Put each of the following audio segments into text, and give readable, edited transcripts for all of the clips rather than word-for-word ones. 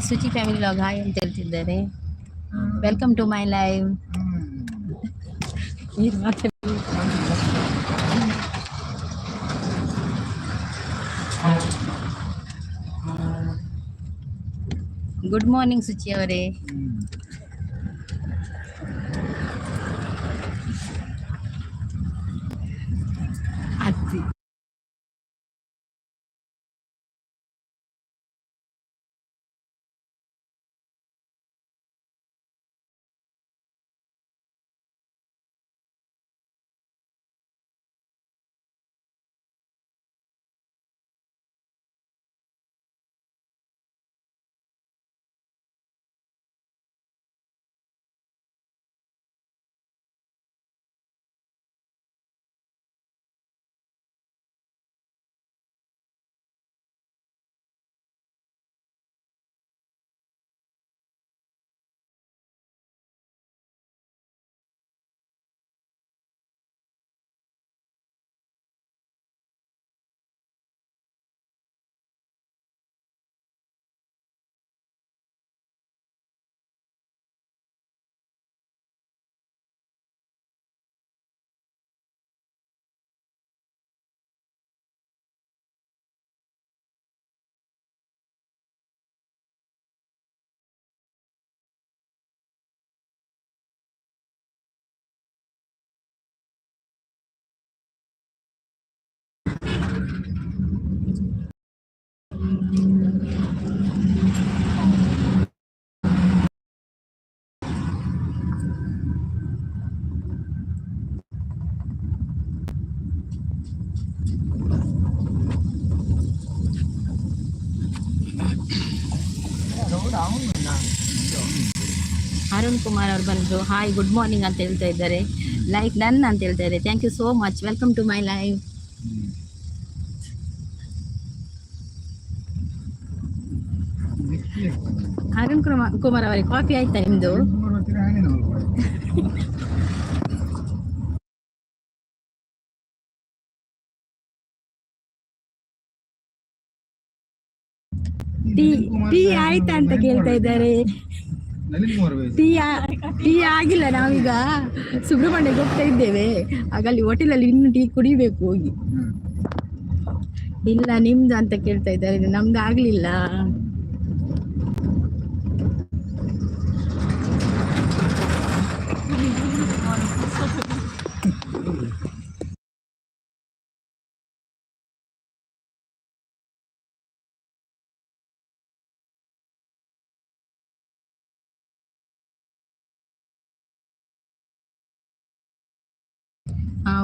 Suchi family log hi ಅಂತ ಹೇಳ್ತಿದ್ದಾರೆ. Welcome to my live. Good morning Suchi ಅವರೇ. ಅತ್ತಿ ಅರುಣ್ ಕುಮಾರ್ ಅವ್ರು ಬಂದರು. ಹಾಯ್ ಗುಡ್ ಮಾರ್ನಿಂಗ್ ಅಂತ ಹೇಳ್ತಾ ಇದ್ದಾರೆ. ಲೈಕ್ ಡನ್ ಅಂತ ಹೇಳ್ತಾ ಇದ್ದಾರೆ. Thank you so much. Welcome to my live. Arun Kumar ಅವರೇ, ಕಾಫಿ ಆಯ್ತಾ ನಿಮ್ದು? ಟೀ ಆಯ್ತಾ ಅಂತ ಕೇಳ್ತಾ ಇದ್ದಾರೆ. ಟೀ ಆಗಿಲ್ಲ. ನಾವೀಗ ಸುಬ್ರಹ್ಮಣ್ಯಕ್ಕೆ ಹೋಗ್ತಾ ಇದ್ದೇವೆ. ಆಗ ಅಲ್ಲಿ ಹೋಟೆಲಲ್ಲಿ ಇನ್ನು ಟೀ ಕುಡಿಬೇಕು ಹೋಗಿ. ಇಲ್ಲ ನಿಮ್ದು ಅಂತ ಕೇಳ್ತಾ ಇದ್ದಾರೆ. ನಮ್ದು ಆಗ್ಲಿಲ್ಲ.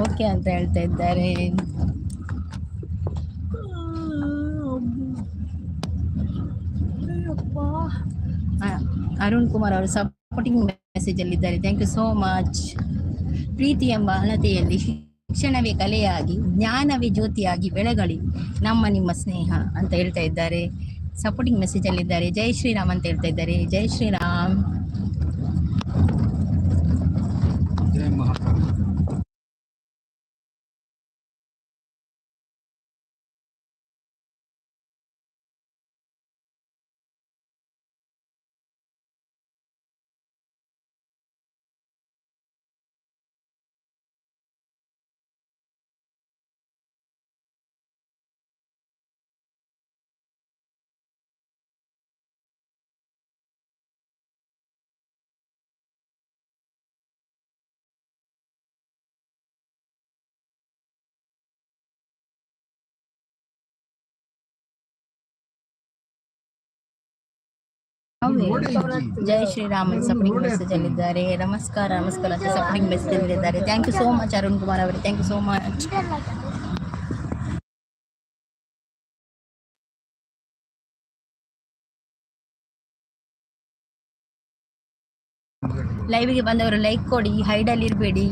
ಓಕೆ ಅಂತ ಹೇಳ್ತಾ ಇದ್ದಾರೆ. ಅರುಣ್ ಕುಮಾರ್ ಅವರು ಸಪೋರ್ಟಿಂಗ್ ಮೆಸೇಜ್ ಅಲ್ಲಿ ಇದ್ದಾರೆ. Thank you so much. ಪ್ರೀತಿ ಎಂಬ ಅಳತೆಯಲ್ಲಿ ಶಿಕ್ಷಣವೇ ಕಲೆಯಾಗಿ, ಜ್ಞಾನವೇ ಜ್ಯೋತಿಯಾಗಿ ಬೆಳಗಲಿ ನಮ್ಮ ನಿಮ್ಮ ಸ್ನೇಹ ಅಂತ ಹೇಳ್ತಾ ಇದ್ದಾರೆ. ಸಪೋರ್ಟಿಂಗ್ ಮೆಸೇಜ್ ಅಲ್ಲಿ ಇದ್ದಾರೆ. ಜೈ ಶ್ರೀರಾಮ್ ಅಂತ ಹೇಳ್ತಾ ಇದ್ದಾರೆ. ಜೈ ಶ್ರೀರಾಮ್. ಜೈ ಶ್ರೀರಾಮ್ ಸಪೋರ್ಟಿಂಗ್ ಮೆಸೇಜ್ ಅಲ್ಲಿದ್ದಾರೆ. ನಮಸ್ಕಾರ ನಮಸ್ಕಾರ ಅಂತ ಸಪೋರ್ಟಿಂಗ್ ಮೆಸೇಜ್ ಅಲ್ಲಿದ್ದಾರೆ. Thank you so much Arun Kumar ಅವರೇ. Thank you so much. ಲೈವ್ಗೆ ಬಂದವರು ಲೈಕ್ ಕೊಡಿ, ಹೈಡಲ್ಲಿ ಇರಬೇಡಿ.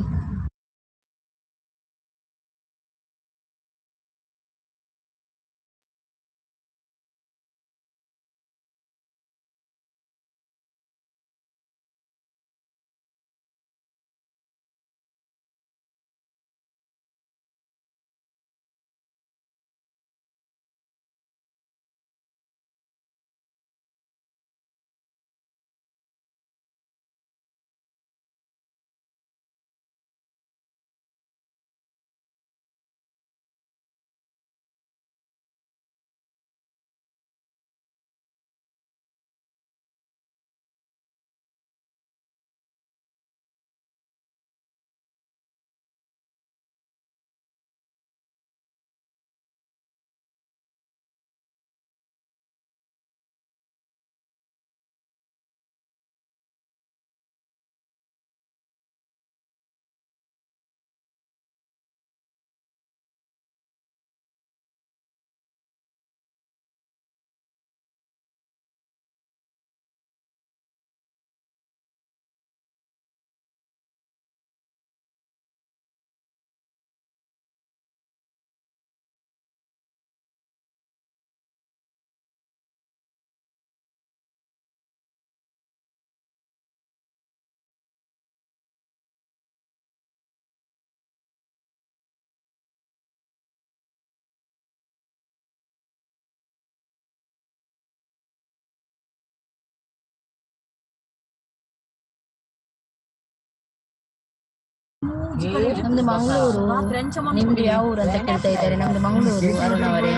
ನಮ್ದು ಮಂಗಳೂರು. ನಿಮ್ದು ಯಾವ ಊರು ಅಂತ ಕೇಳ್ತಾ ಇದ್ದಾರೆ. ನಮ್ದು ಮಂಗಳೂರು ಅರುಣ್ ಅವರೇ.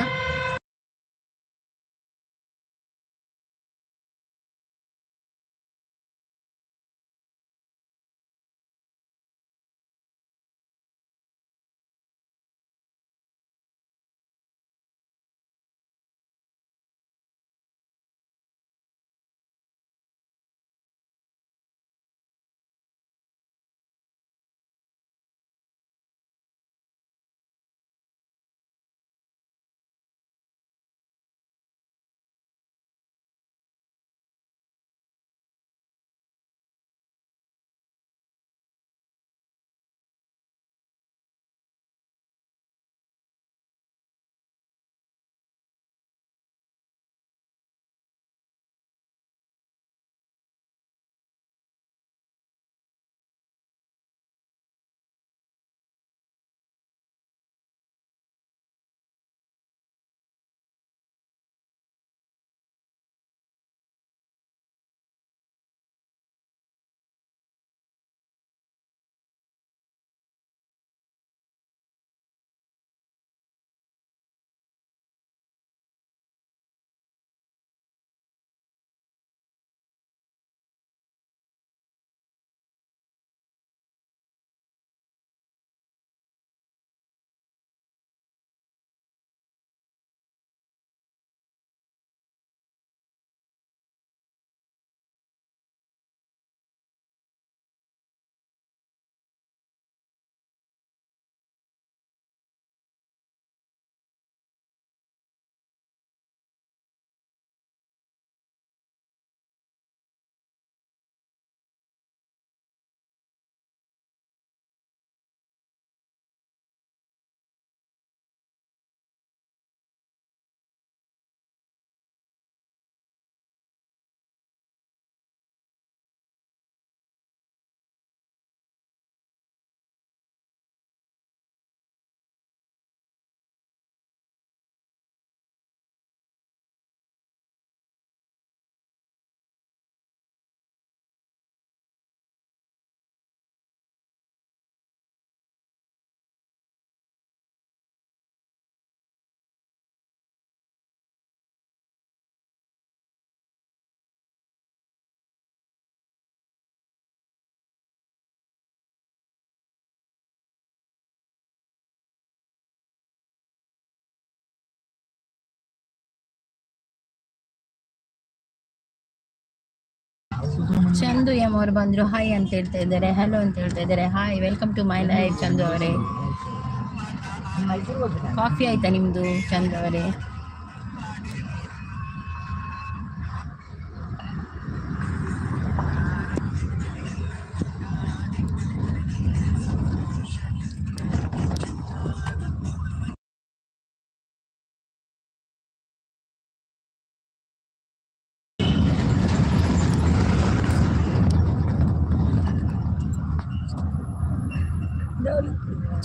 ಚಂದು ಎಂ ಅವರು ಬಂದ್ರು. ಹಾಯ್ ಅಂತ ಹೇಳ್ತಾ ಇದ್ದಾರೆ. ಹಲೋ ಅಂತ ಹೇಳ್ತಾ ಇದ್ದಾರೆ. Hi, welcome to my life Chandu ಅವರೇ. ಕಾಫಿ ಆಯ್ತಾ ನಿಮ್ದು ಚಂದು ಅವರೇ?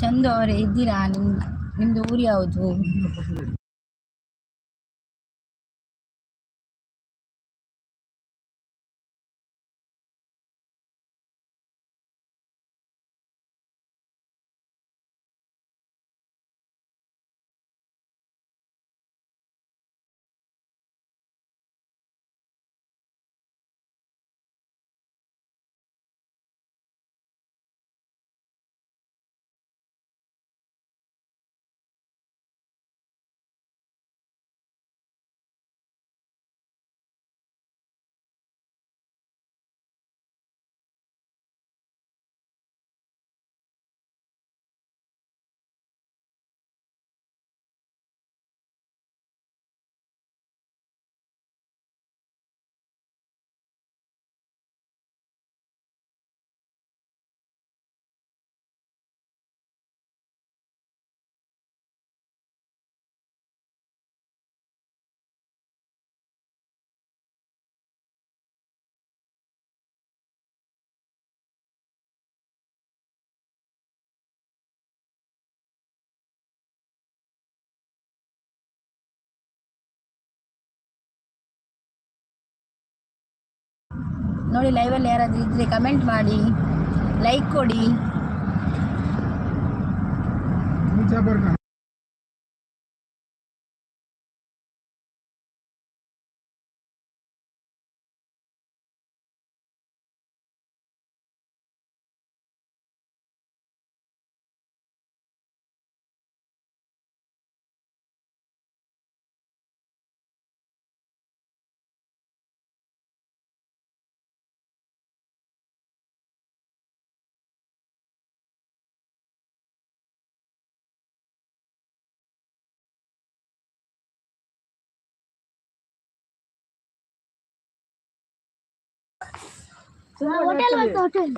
ಚಂದು ಅವರೇ ಇದ್ದೀರಾ? ನಿಮ್ದು ಊರು ಯಾವುದು? ನೋಡಿ, ಲೈವಲ್ಲಿ ಯಾರಾದರೂ ಇದ್ರೆ ಕಮೆಂಟ್ ಮಾಡಿ, ಲೈಕ್ ಕೊಡಿ. ಹೋಟೆಲ್